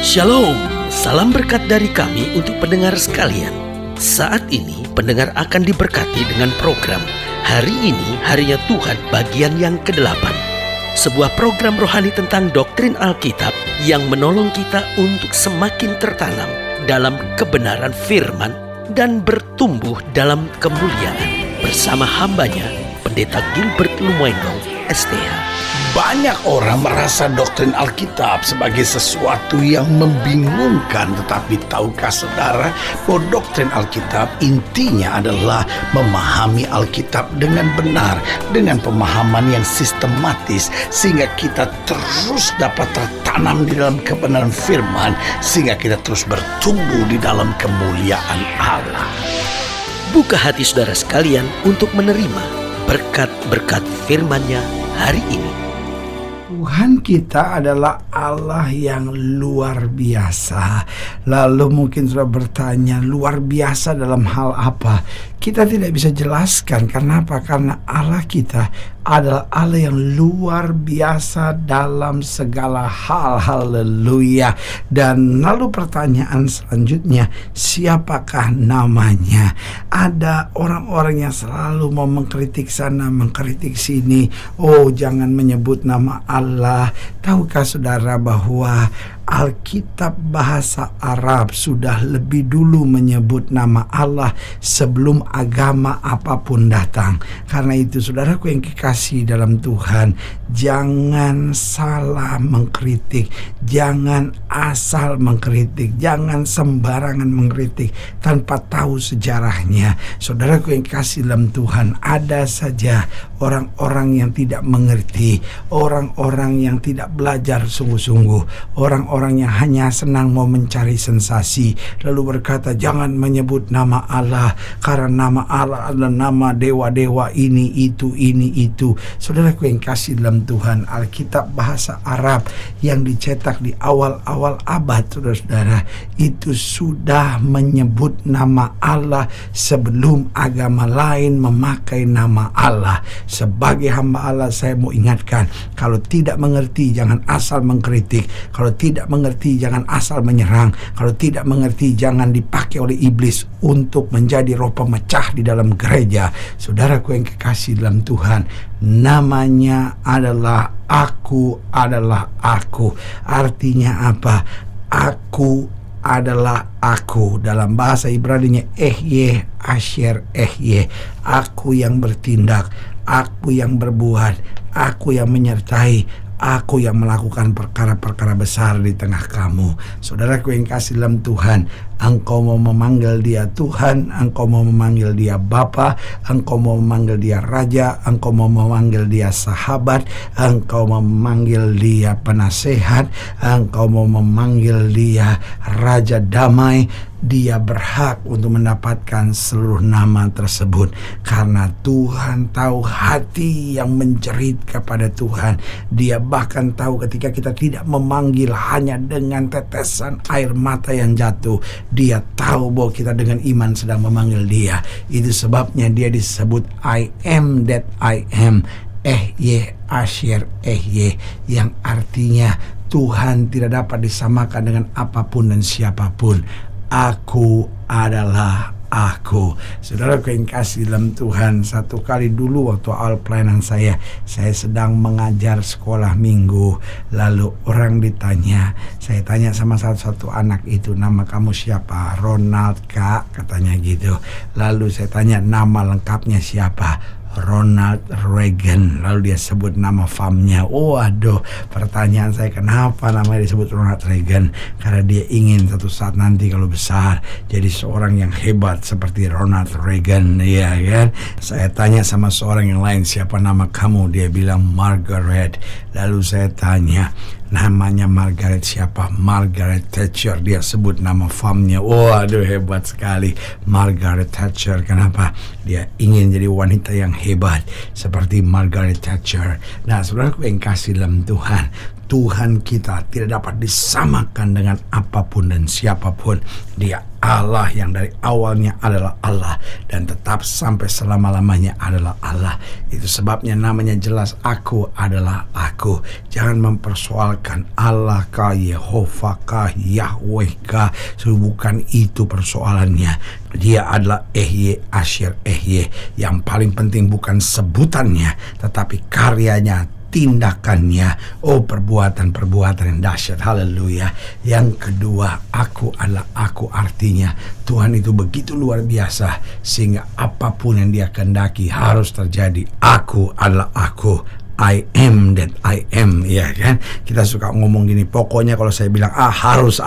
Shalom, salam berkat dari kami untuk pendengar sekalian. Saat ini pendengar akan diberkati dengan program Hari Ini Harinya Tuhan bagian yang ke-8. Sebuah program rohani tentang doktrin Alkitab yang menolong kita untuk semakin tertanam dalam kebenaran firman dan bertumbuh dalam kemuliaan. Bersama hambanya, Pendeta Gilbert Lumwendong, STH. Banyak orang merasa doktrin Alkitab sebagai sesuatu yang membingungkan. Tetapi tahukah saudara bahwa doktrin Alkitab intinya adalah memahami Alkitab dengan benar, dengan pemahaman yang sistematis, sehingga kita terus dapat tertanam di dalam kebenaran firman, sehingga kita terus bertumbuh di dalam kemuliaan Allah. Buka hati saudara sekalian untuk menerima berkat-berkat firman-Nya hari ini. Tuhan kita adalah Allah yang luar biasa. Lalu mungkin sudah bertanya, luar biasa dalam hal apa? Kita tidak bisa jelaskan. Karena apa? Karena Allah kita adalah Allah yang luar biasa dalam segala hal. Haleluya. Dan lalu pertanyaan selanjutnya, siapakah namanya? Ada orang-orang yang selalu mau mengkritik sana, mengkritik sini. Oh, jangan menyebut nama Allah. Tahukah saudara bahwa Alkitab bahasa Arab sudah lebih dulu menyebut nama Allah sebelum agama apapun datang. Karena itu saudaraku yang kekasih dalam Tuhan, jangan salah mengkritik, jangan asal mengkritik, jangan sembarangan mengkritik tanpa tahu sejarahnya. Saudaraku yang kekasih dalam Tuhan, ada saja orang-orang yang tidak mengerti, orang-orang yang tidak belajar sungguh-sungguh, orang-orang yang hanya senang mau mencari sensasi, lalu berkata jangan menyebut nama Allah karena nama Allah adalah nama dewa-dewa ini itu. Saudaraku yang kasih dalam Tuhan, Alkitab bahasa Arab yang dicetak di awal-awal abad, saudara-saudara, itu sudah menyebut nama Allah sebelum agama lain memakai nama Allah. Sebagai hamba Allah, saya mau ingatkan, kalau tidak mengerti jangan asal mengkritik, kalau tidak mengerti jangan asal menyerang, kalau tidak mengerti jangan dipakai oleh iblis untuk menjadi roh pemecah di dalam gereja. Saudaraku yang kekasih dalam Tuhan, namanya adalah Aku adalah Aku. Artinya apa? Aku adalah Aku. Dalam bahasa Ibrani-nya Ehyeh Asher Ehyeh. Aku yang bertindak, Aku yang berbuat, Aku yang menyertai, Aku yang melakukan perkara-perkara besar di tengah kamu. Saudaraku yang kasih dalam Tuhan, engkau mau memanggil dia Tuhan, engkau mau memanggil dia Bapa, engkau mau memanggil dia Raja, engkau mau memanggil dia sahabat, engkau mau memanggil dia penasehat, engkau mau memanggil dia Raja Damai, dia berhak untuk mendapatkan seluruh nama tersebut. Karena Tuhan tahu hati yang menjerit kepada Tuhan. Dia bahkan tahu ketika kita tidak memanggil hanya dengan tetesan air mata yang jatuh, dia tahu bahwa kita dengan iman sedang memanggil dia. Itu sebabnya dia disebut I am that I am, Ehyeh Asher Ehyeh, yang artinya Tuhan tidak dapat disamakan dengan apapun dan siapapun. Aku adalah Aku. Saudara yang kasih dalam Tuhan, satu kali dulu waktu awal pelayanan saya sedang mengajar sekolah minggu. Lalu orang ditanya, saya tanya sama satu anak itu, nama kamu siapa? Ronald Kak, katanya gitu. Lalu saya tanya nama lengkapnya siapa? Ronald Reagan. Lalu dia sebut nama famnya. Oh aduh, pertanyaan saya, kenapa namanya disebut Ronald Reagan? Karena dia ingin satu saat nanti kalau besar jadi seorang yang hebat seperti Ronald Reagan, ya kan? Saya tanya sama seorang yang lain, siapa nama kamu? Dia bilang Margaret. Lalu saya tanya, namanya Margaret siapa? Margaret Thatcher. Dia sebut nama famnya. Oh aduh, hebat sekali Margaret Thatcher. Kenapa? Dia ingin jadi wanita yang hebat seperti Margaret Thatcher. Nah, saudaraku yang kasih dalam Tuhan, Tuhan kita tidak dapat disamakan dengan apapun dan siapapun. Dia Allah yang dari awalnya adalah Allah dan tetap sampai selama-lamanya adalah Allah. Itu sebabnya namanya jelas, Aku adalah Aku. Jangan mempersoalkan Allah kah, Yehova kah, Yahweh kah. Bukan itu persoalannya. Dia adalah Ehye Asyir Ehye. Yang paling penting bukan sebutannya, tetapi karyanya, tindakannya. Perbuatan-perbuatan yang dahsyat. Haleluya. Yang kedua, Aku adalah Aku, artinya Tuhan itu begitu luar biasa sehingga apapun yang Dia kehendaki harus terjadi. Aku adalah Aku. I am that I am, ya kan? Kita suka ngomong gini, pokoknya kalau saya bilang harus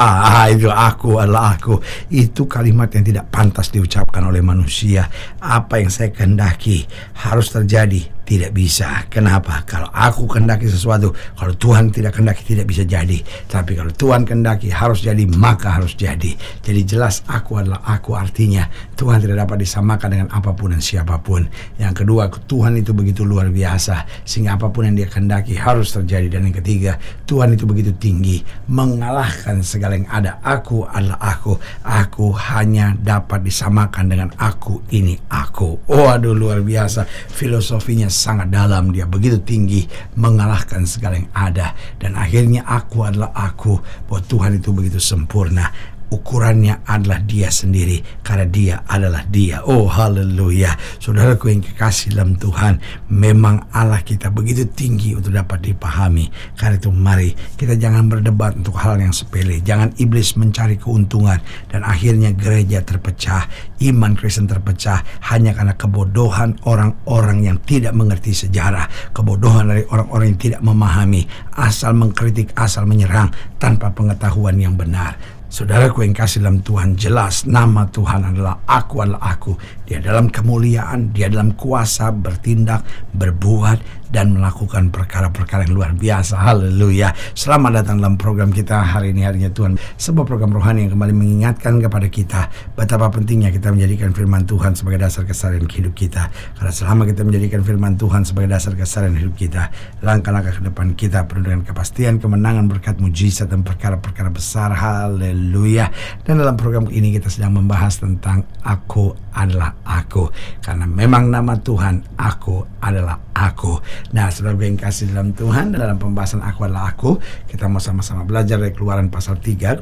itu Aku adalah Aku. Itu kalimat yang tidak pantas diucapkan oleh manusia. Apa yang saya kehendaki harus terjadi, tidak bisa. Kenapa? Kalau aku kehendaki sesuatu, kalau Tuhan tidak kehendaki, tidak bisa jadi. Tapi kalau Tuhan kehendaki harus jadi, maka harus jadi. Jadi jelas Aku adalah Aku, artinya Tuhan tidak dapat disamakan dengan apapun dan siapapun. Yang kedua, Tuhan itu begitu luar biasa sehingga apapun yang Dia kehendaki harus terjadi. Dan yang ketiga, Tuhan itu begitu tinggi, mengalahkan segala yang ada. Aku adalah Aku. Aku hanya dapat disamakan dengan Aku ini Aku. Aduh, luar biasa. Filosofinya sangat dalam. Dia begitu tinggi, mengalahkan segala yang ada. Dan akhirnya Aku adalah Aku. Bahwa Tuhan itu begitu sempurna. Ukurannya adalah Dia sendiri, karena Dia adalah Dia. Haleluya. Saudaraku yang kekasih dalam Tuhan, memang Allah kita begitu tinggi untuk dapat dipahami. Karena itu mari kita jangan berdebat untuk hal yang sepele. Jangan iblis mencari keuntungan dan akhirnya gereja terpecah, iman Kristen terpecah hanya karena kebodohan orang-orang yang tidak mengerti sejarah, kebodohan dari orang-orang yang tidak memahami, asal mengkritik, asal menyerang tanpa pengetahuan yang benar. Saudaraku yang kasih dalam Tuhan, jelas nama Tuhan adalah Aku adalah Aku. Dia dalam kemuliaan, Dia dalam kuasa bertindak, berbuat, dan melakukan perkara-perkara yang luar biasa. Haleluya. Selamat datang dalam program kita hari ini, harinya Tuhan. Sebuah program rohani yang kembali mengingatkan kepada kita betapa pentingnya kita menjadikan firman Tuhan sebagai dasar keseharian hidup kita. Karena selama kita menjadikan firman Tuhan sebagai dasar keseharian hidup kita, langkah-langkah ke depan kita penuh dengan kepastian, kemenangan, berkat, mujizat, dan perkara-perkara besar. Haleluya. Dan dalam program ini kita sedang membahas tentang Aku adalah Aku. Karena memang nama Tuhan, Aku adalah Aku. Nah, saudara yang kasih dalam Tuhan, dalam pembahasan Aku adalah Aku, kita mau sama-sama belajar dari Keluaran pasal 3,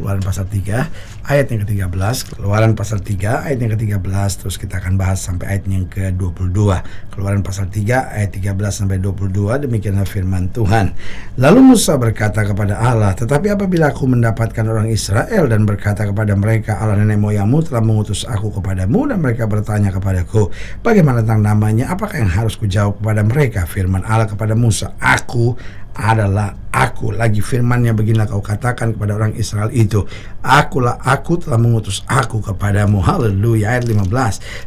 ayat yang ke-13, Keluaran pasal 3, ayat yang ke-13, terus kita akan bahas sampai ayat yang ke-22. Keluaran pasal 3, ayat 13 sampai 22, demikianlah firman Tuhan. Lalu Musa berkata kepada Allah, tetapi apabila aku mendapatkan orang Israel dan berkata kepada mereka, Allah nenek moyangmu telah mengutus aku kepadamu, dan mereka bertanya kepadaku, bagaimana tentang namanya? Apakah yang harus kujawab kepada mereka? Firman Allah kepada Musa, Aku adalah Aku. Lagi firmannya, beginilah kau katakan kepada orang Israel itu, Akulah Aku telah mengutus aku kepadamu. Haleluya. Ayat 15.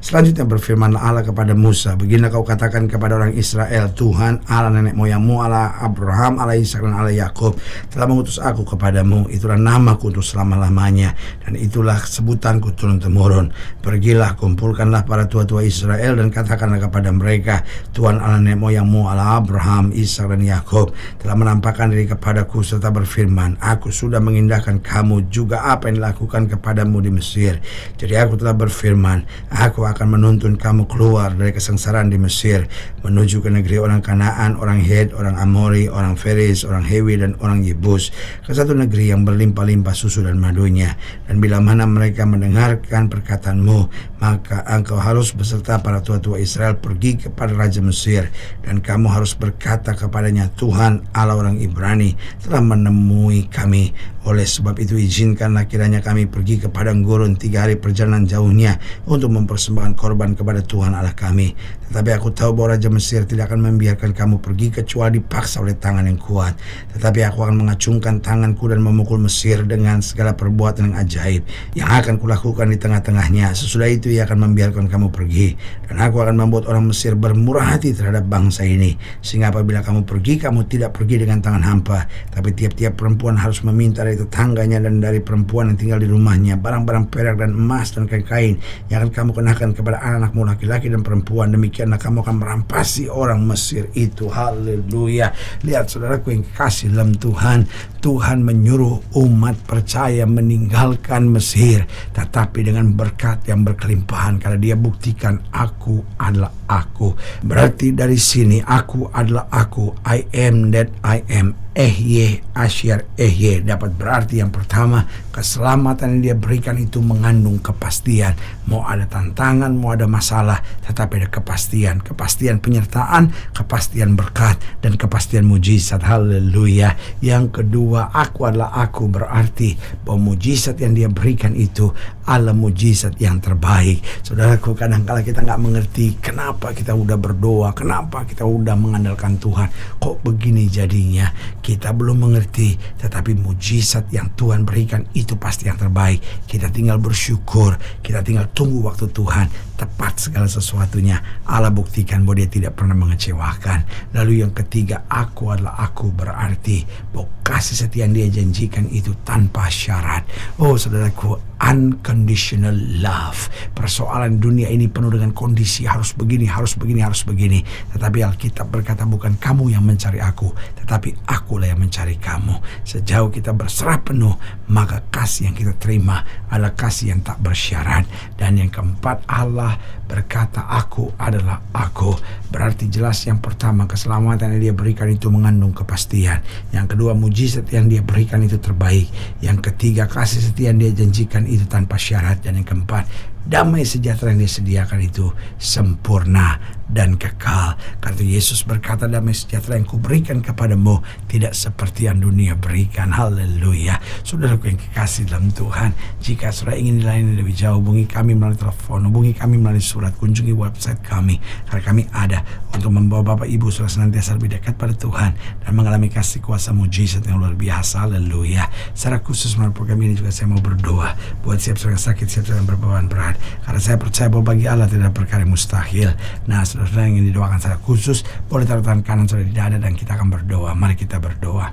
Selanjutnya berfirmanlah Allah kepada Musa, beginilah kau katakan kepada orang Israel, Tuhan Allah nenek moyangmu, Allah Abraham, Allah Ishak, dan Allah Yakub telah mengutus aku kepadamu. Itulah namaku untuk selama-lamanya, dan itulah sebutanku turun-temurun. Pergilah, kumpulkanlah para tua-tua Israel dan katakanlah kepada mereka, Tuhan Allah nenek moyangmu, Allah Abraham, Ishak, dan Yakub telah menampakkan diri kepadaku serta berfirman, aku sudah mengindahkan kamu juga apa yang dilakukan kepadamu di Mesir. Jadi aku telah berfirman, aku akan menuntun kamu keluar dari kesengsaraan di Mesir, menuju ke negeri orang Kanaan, orang Het, orang Amori, orang Feris, orang Hewi, dan orang Yebus, ke satu negeri yang berlimpah-limpah susu dan madunya. Dan bila mana mereka mendengarkan perkataanmu, maka engkau harus beserta para tua-tua Israel pergi kepada Raja Mesir, dan kamu harus berkata kepadanya, Tuhan Allah orang Ibrani telah menemui kami. Oleh sebab itu izinkanlah kiranya kami pergi ke padang gurun 3 hari perjalanan jauhnya untuk mempersembahkan korban kepada Tuhan Allah kami. Tetapi aku tahu bahwa Raja Mesir tidak akan membiarkan kamu pergi kecuali dipaksa oleh tangan yang kuat. Tetapi aku akan mengacungkan tanganku dan memukul Mesir dengan segala perbuatan yang ajaib yang akan kulakukan di tengah-tengahnya. Sesudah itu ia akan membiarkan kamu pergi, dan aku akan membuat orang Mesir bermurah hati terhadap bangsa ini, sehingga apabila kamu pergi, kamu tidak pergi dengan tangan hampa, tapi tiap-tiap perempuan harus meminta dari dari tetangganya dan dari perempuan yang tinggal di rumahnya, barang-barang perak dan emas dan kain-kain yang akan kamu kenakan kepada anak-anakmu laki-laki dan perempuan. Demikianlah kamu akan merampasi orang Mesir itu. Haleluya. Lihat saudaraku yang kasih dalam Tuhan, Tuhan menyuruh umat percaya meninggalkan Mesir, tetapi dengan berkat yang berkelimpahan, karena dia buktikan aku adalah aku. Berarti dari sini aku adalah aku, I am that I am. Ehye, Asyar, Ehye dapat berarti yang pertama, keselamatan yang dia berikan itu mengandung kepastian. Mau ada tantangan, mau ada masalah, tetapi ada kepastian. Kepastian penyertaan, kepastian berkat, dan kepastian mujizat. Haleluya. Yang kedua, aku adalah aku, berarti bahwa mujizat yang dia berikan itu adalah mujizat yang terbaik. Saudaraku, kadang-kala kita nggak mengerti kenapa kita udah berdoa, kenapa kita udah mengandalkan Tuhan, kok begini jadinya. Kita belum mengerti, tetapi mujizat yang Tuhan berikan itu pasti yang terbaik. Kita tinggal bersyukur, kita tinggal tunggu waktu Tuhan, tepat segala sesuatunya. Allah buktikan bahwa dia tidak pernah mengecewakan. Lalu yang ketiga, aku adalah aku, berarti bahwa kasih setia yang dia janjikan itu tanpa syarat. Oh saudaraku, unconditional love. Persoalan dunia ini penuh dengan kondisi, harus begini, harus begini, harus begini. Tetapi Alkitab berkata, bukan kamu yang mencari aku, tetapi akulah yang mencari kamu. Sejauh kita berserah penuh, maka kasih yang kita terima adalah kasih yang tak bersyarat. Dan yang keempat, Allah berkata aku adalah aku. Berarti jelas yang pertama, keselamatan yang dia berikan itu mengandung kepastian. Yang kedua, mujizat yang dia berikan itu terbaik. Yang ketiga, kasih setia yang dia janjikan itu tanpa syarat. Dan yang keempat, damai sejahtera yang disediakan itu sempurna dan kekal. Karena Yesus berkata, damai sejahtera yang kuberikan kepadamu tidak seperti yang dunia berikan. Haleluya. Saudaraku yang kekasih dalam Tuhan, jika saudara ingin dilayani lebih jauh, hubungi kami melalui telepon, hubungi kami melalui surat, kunjungi website kami, karena kami ada untuk membawa Bapak Ibu saudara senantiasa lebih dekat pada Tuhan dan mengalami kasih kuasa mujizat yang luar biasa. Haleluya. Secara khusus melalui program ini juga saya mau berdoa buat siap saudara yang sakit, siap saudara yang berbeban berat, karena saya percaya bahwa bagi Allah tidak ada perkara yang mustahil. Nah, saudara yang ingin didoakan secara khusus, boleh taruh tangan kanan saudara di dada dan kita akan berdoa. Mari kita berdoa.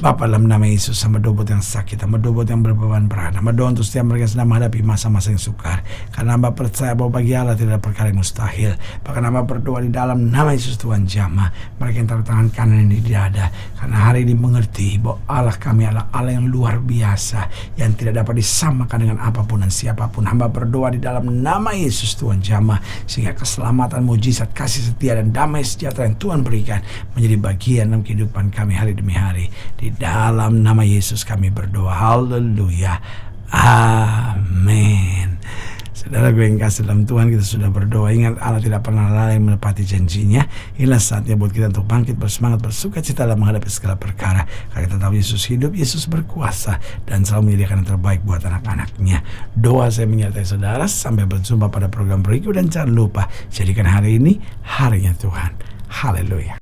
Bapa, dalam nama Yesus, hamba doa buat yang sakit, hamba doa buat yang berbeban berat, hamba doa untuk setiap mereka yang sedang menghadapi masa-masa yang sukar, karena hamba percaya bahwa bagi Allah tidak ada perkara yang mustahil. Bahkan hamba berdoa di dalam nama Yesus Tuhan, jamah mereka yang taruh tangan kanan ini di dada, karena hari ini mengerti bahwa Allah kami adalah Allah yang luar biasa, yang tidak dapat disamakan dengan apapun dan siapapun. Hamba berdoa di dalam nama Yesus Tuhan, jamah sehingga keselamatan, mujizat, kasih setia dan damai sejahtera yang Tuhan berikan menjadi bagian dalam kehidupan kami hari demi hari. Di dalam nama Yesus kami berdoa. Haleluya. Amin. Saudara gue yang kasih dalam Tuhan, kita sudah berdoa. Ingat, Allah tidak pernah lalai menepati janjinya. Inilah saatnya buat kita untuk bangkit, bersemangat, bersuka cita dalam menghadapi segala perkara. Karena kita tahu Yesus hidup, Yesus berkuasa, dan selalu menyediakan yang terbaik buat anak-anaknya. Doa saya menyertai saudara. Sampai berjumpa pada program berikut, dan jangan lupa jadikan hari ini harinya Tuhan. Haleluya.